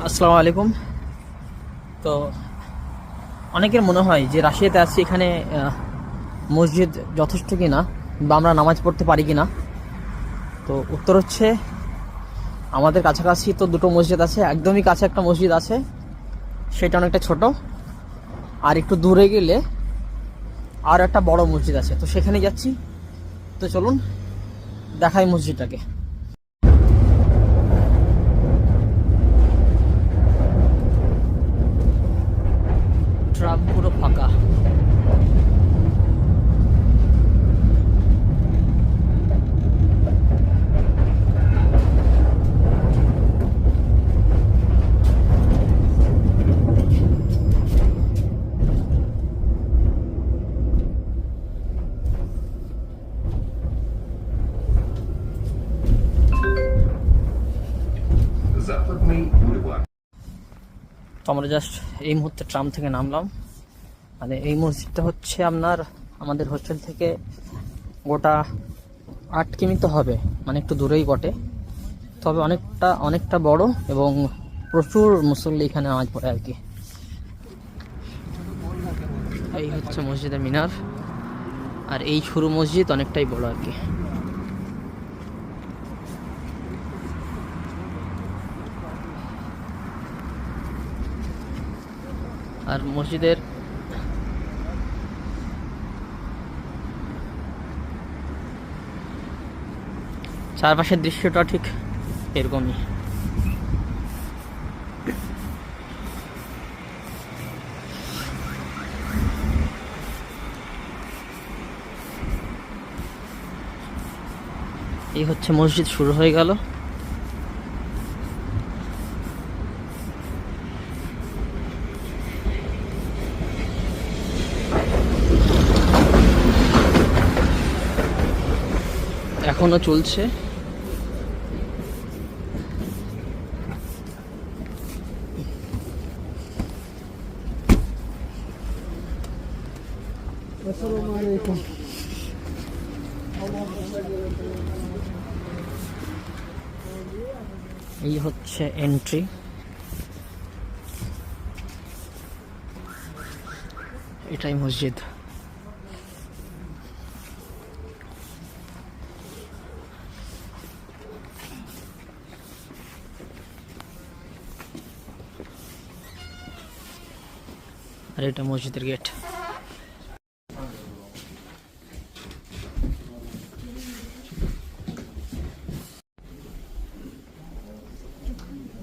আসসালামু আলাইকুম। তো অনেকের মনে হয় যে রাশিয়াতে আছি, এখানে মসজিদ যথেষ্ট কিনা বা আমরা নামাজ পড়তে পারি কিনা। তো উত্তর হচ্ছে, আমাদের কাছাকাছি তো দুটো মসজিদ আছে। একদমই কাছে একটা মসজিদ আছে, সেটা অনেকটা ছোট। আর একটু দূরে গেলে আর একটা বড় মসজিদ আছে, তো সেখানে যাচ্ছি। তো চলুন দেখাই মসজিদটাকে। ট্রাম পুরো ফাঁকা। তো আমরা জাস্ট এই মুহূর্তে ট্রাম থেকে নামলাম। মানে এই মসজিদটা হচ্ছে আপনার আমাদের হোস্টেল থেকে গোটা 8 কিমি তো হবে, মানে একটু দূরেই বটে, তবে অনেকটা বড় এবং প্রচুর মুসল্লি এখানে নামাজ পড়ে আর কি। এই হচ্ছে মসজিদের মিনার, আর এই সরু মসজিদ অনেকটাই বড় আর কি। আর মসজিদের চারপাশের দৃশ্যটা ঠিক এরকমই। এই হচ্ছে মসজিদ শুরু হয়ে গেল। এখনো চলছে। এই হচ্ছে এন্ট্রি। এটাই মসজিদ। আর এটা মসজিদের গেট।